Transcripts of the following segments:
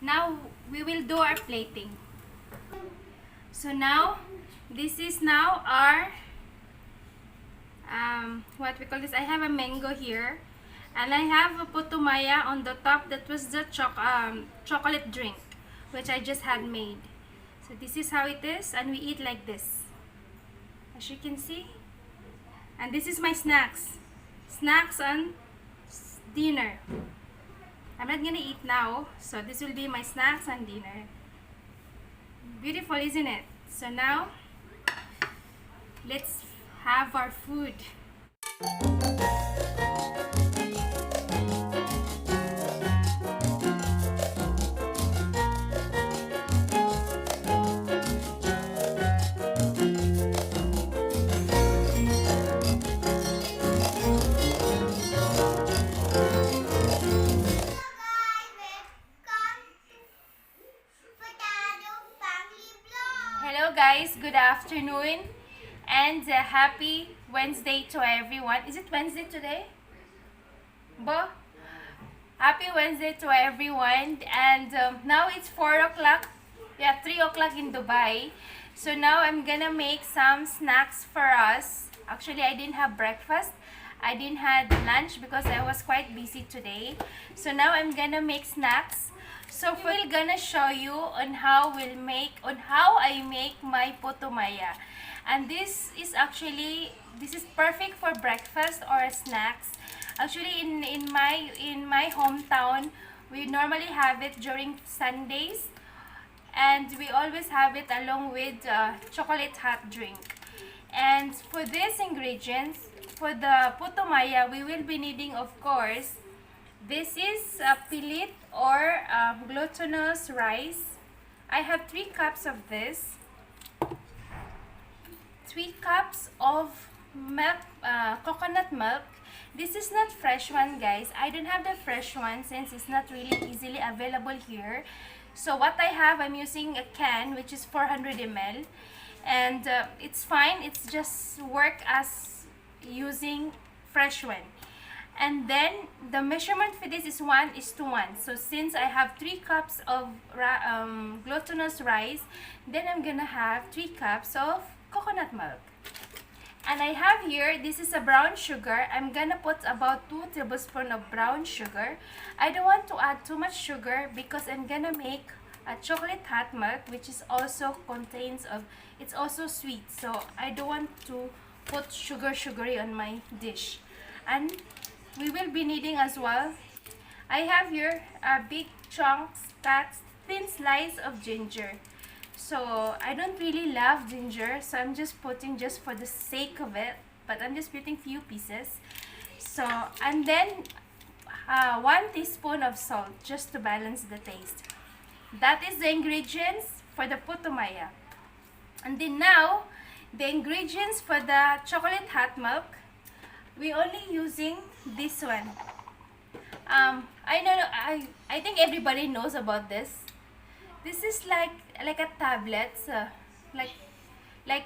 Now we will do our plating. So now this is now our what we call this. I have a mango here, and I have a puto maya on the top. That was the chocolate drink which I just had made. So this is how it is, and we eat like this, as you can see. And this is my snacks and dinner. I'm not gonna eat now, so this will be my snacks and dinner. Beautiful, isn't it? So now let's have our food. Hello guys, good afternoon and happy Wednesday to everyone. Is it Wednesday today? Bo? Happy Wednesday to everyone, and now it's 4 o'clock, 3 o'clock in Dubai. So now I'm gonna make some snacks for us. Actually, I didn't have breakfast. I didn't have lunch because I was quite busy today. So now I'm gonna make snacks. So we're gonna show you on how I make my puto maya. And this is perfect for breakfast or snacks. Actually, in my hometown, we normally have it during Sundays, and we always have it along with chocolate hot drink. And for these ingredients, for the puto maya, we will be needing, of course, this is pilit or glutinous rice. I have 3 cups of this. 3 cups of milk, coconut milk. This is not fresh one, guys. I don't have the fresh one since it's not really easily available here. So what I have, I'm using a can which is 400 ml, and it's fine. It's just work as using fresh one. And then the measurement for this is 1:1. So since I have 3 cups of glutinous rice, then I'm gonna have 3 cups of coconut milk. And I have here, this is a brown sugar. I'm gonna put about 2 tablespoons of brown sugar. I don't want to add too much sugar because I'm gonna make a chocolate hot milk, which is also it's also sweet. So I don't want to put sugary on my dish. And we will be needing as well, I have here a big chunks, that's thin slice of ginger. So I don't really love ginger, so I'm just putting just for the sake of it, but I'm just putting few pieces. So, and then 1 teaspoon of salt just to balance the taste. That is the ingredients for the puto maya. And then now the ingredients for the chocolate hot milk, we only using this one. I think everybody knows about this. This is like a tablet, like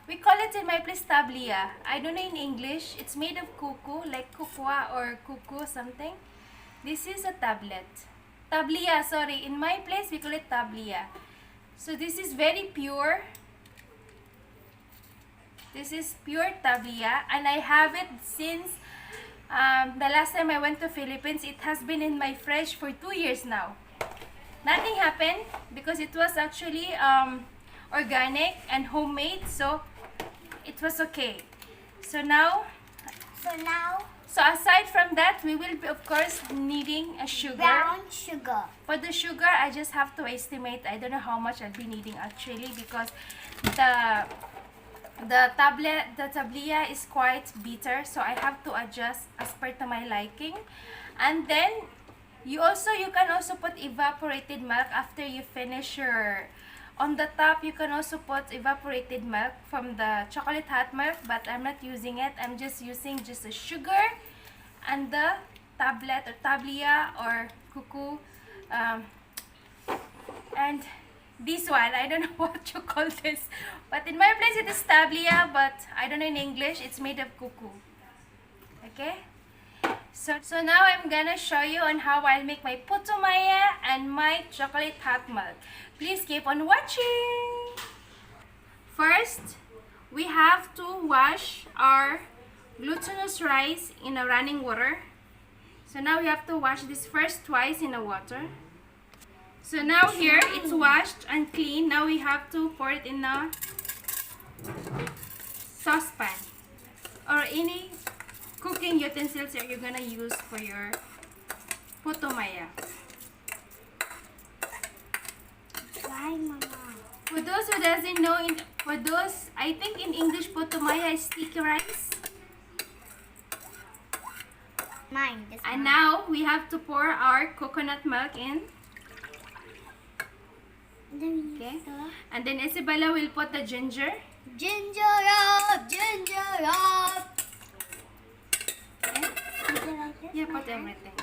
we call it in my place tablea. I don't know in English. It's made of cocoa, like cocoa or cocoa something. This is a tablet. Tablea, sorry. In my place we call it tablea. So this is very pure. This is pure tablea, and I have it since the last time I went to Philippines. It has been in my fridge for 2 years now. Nothing happened because it was actually organic and homemade, so it was okay. So aside from that, we will be of course needing a sugar. Brown sugar. For the sugar, I just have to estimate. I don't know how much I'll be needing actually, because the tablea is quite bitter, so I have to adjust as per to my liking. And then you can also put evaporated milk after you finish your, on the top you can also put evaporated milk from the chocolate hot milk, but I'm not using it. I'm just using just the sugar and the tablet or tablea or cuckoo, and this one, I don't know what you call this, but in my place it is tablea, but I don't know in English. It's made of cuckoo. Okay, So now I'm gonna show you on how I'll make my puto maya and my chocolate hot milk. Please keep on watching. First, we have to wash our glutinous rice in a running water. So now we have to wash this first twice in the water. So now here it's washed and clean. Now we have to pour it in a saucepan or any cooking utensils that you're gonna use for your puto maya. Why, Mama? For those who doesn't know, I think in English puto maya is sticky rice. Mine. And now we have to pour our coconut milk in. Okay. And then Isabella will put the ginger. Ginger up, ginger up. Okay. Yeah, put everything.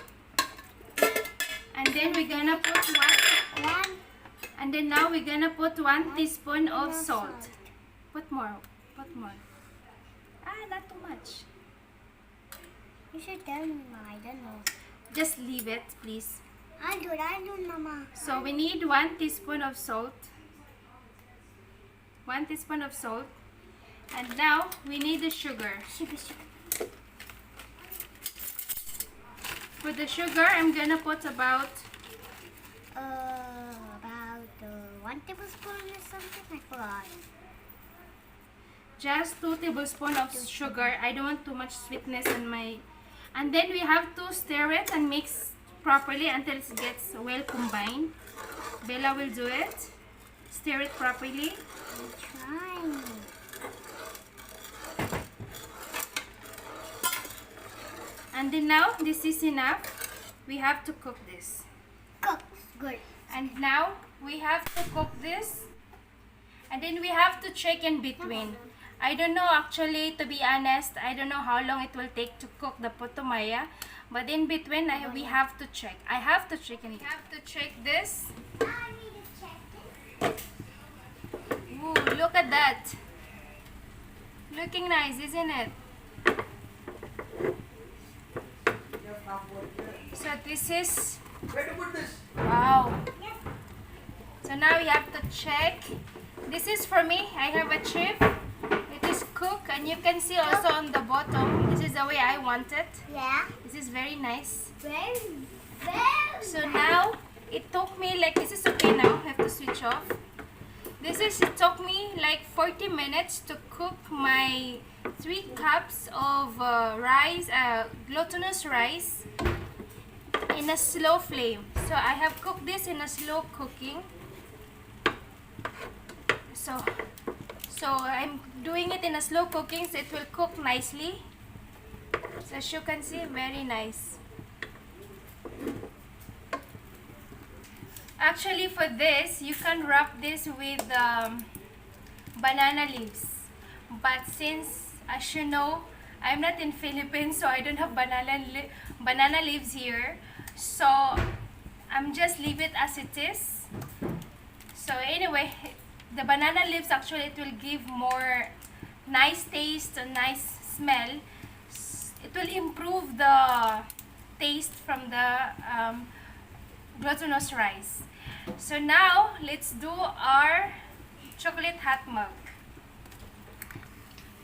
And then we're gonna put one. And then now we're gonna put 1 teaspoon of salt. Put more. Put more. Not too much. You should tell me, Mama. I don't know. Just leave it, please. I do, Mama. So we need 1 teaspoon of salt. 1 teaspoon of salt. And now we need the sugar. Sugar. For the sugar, I'm gonna put about 1 tablespoon or something. I forgot. just 2 tablespoons of sugar. I don't want too much sweetness in my... And then we have to stir it and mix properly until it gets well combined. Bella will do it. Stir it properly. I'm trying. And then now this is enough. We have to cook this. Cook. Good. And now we have to cook this. And then we have to check in between. I don't know actually, to be honest, I don't know how long it will take to cook the puto maya. But in between, we have to check. I have to check in. We have to check this. I need to check it. Ooh, look at that. Looking nice, isn't it? So this is... Wow. So now we have to check. This is for me. I have a chip. It is cooked, and you can see also on the bottom. This is the way I want it. Yeah. This is very nice. Very. So now it took me like, this is okay now. I have to switch off. It took me like 40 minutes to cook my 3 cups of rice, glutinous rice in a slow flame. So I have cooked this in a slow cooking. So I'm doing it in a slow cooking so it will cook nicely. So as you can see, very nice. Actually for this, you can wrap this with banana leaves. But since, as you know, I'm not in Philippines, so I don't have banana leaves here. So I'm just leave it as it is. So anyway, the banana leaves actually, it will give more nice taste and nice smell. It will improve the taste from the glutinous rice. So now let's do our chocolate hot milk.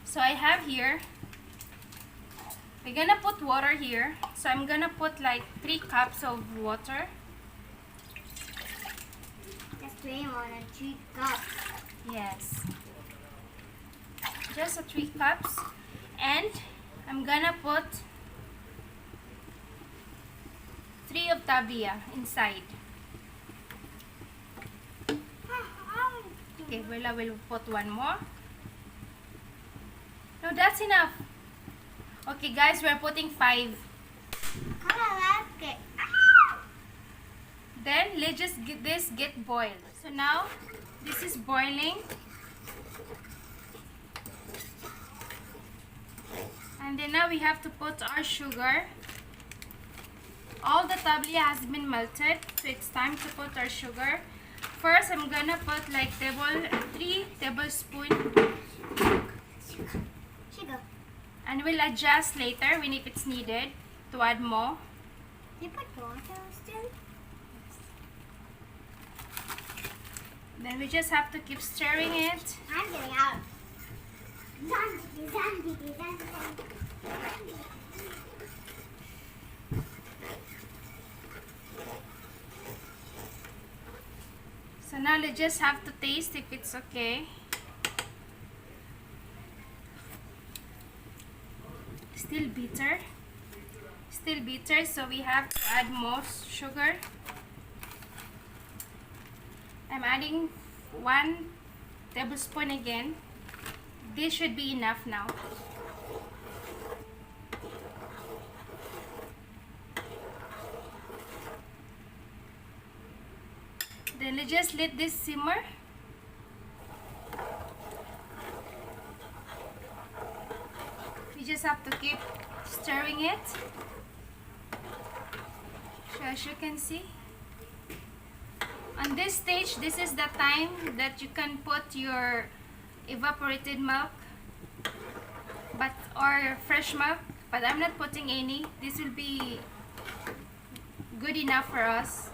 So I have here, we're gonna put water here. So I'm gonna put like 3 cups of water. Just 3 cups. Yes. Just 3 cups. And I'm gonna put 3 of tablea inside. Okay, Bella will put 1 more. No, that's enough. Okay guys, we're putting 5. Then let's just get this boiled. So now this is boiling. And then now we have to put our sugar. All the tablea has been melted, so it's time to put our sugar. First, I'm gonna put like 3 tablespoons. Sugar. And we'll adjust later when if it's needed to add more. You put water still? Then we just have to keep stirring it. I'm getting out. Zombie, zombie, zombie. So now let's just have to taste if it's okay. Still bitter. Still bitter, so we have to add more sugar. I'm adding 1 tablespoon again. This should be enough now. Then let's just let this simmer. We just have to keep stirring it. So as you can see, on this stage, this is the time that you can put your evaporated milk or fresh milk, but I'm not putting any. This will be good enough for us.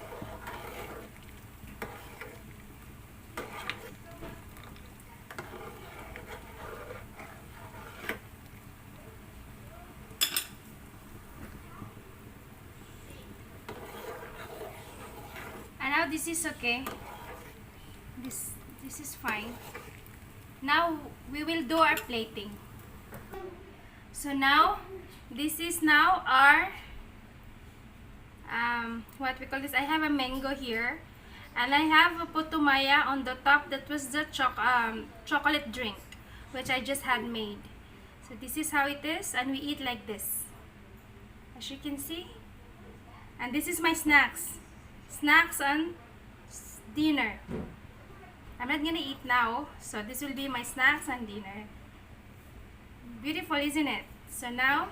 And now this is okay. This is fine. Now we will do our plating. So now this is now our what we call this. I have a mango here, and I have a puto maya on the top. That was the chocolate drink which I just had made. So this is how it is, and we eat like this, as you can see. And this is my snacks on dinner. I'm not gonna eat now, so this will be my snacks and dinner. Beautiful, isn't it? So now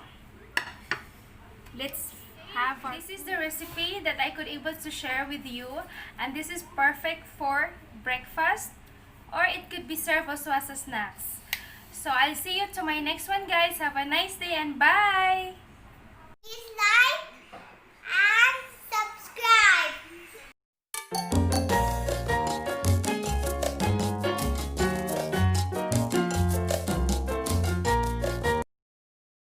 let's have our... This is the recipe that I could able to share with you, and this is perfect for breakfast, or it could be served also as a snacks. So I'll see you to my next one, guys. Have a nice day and bye.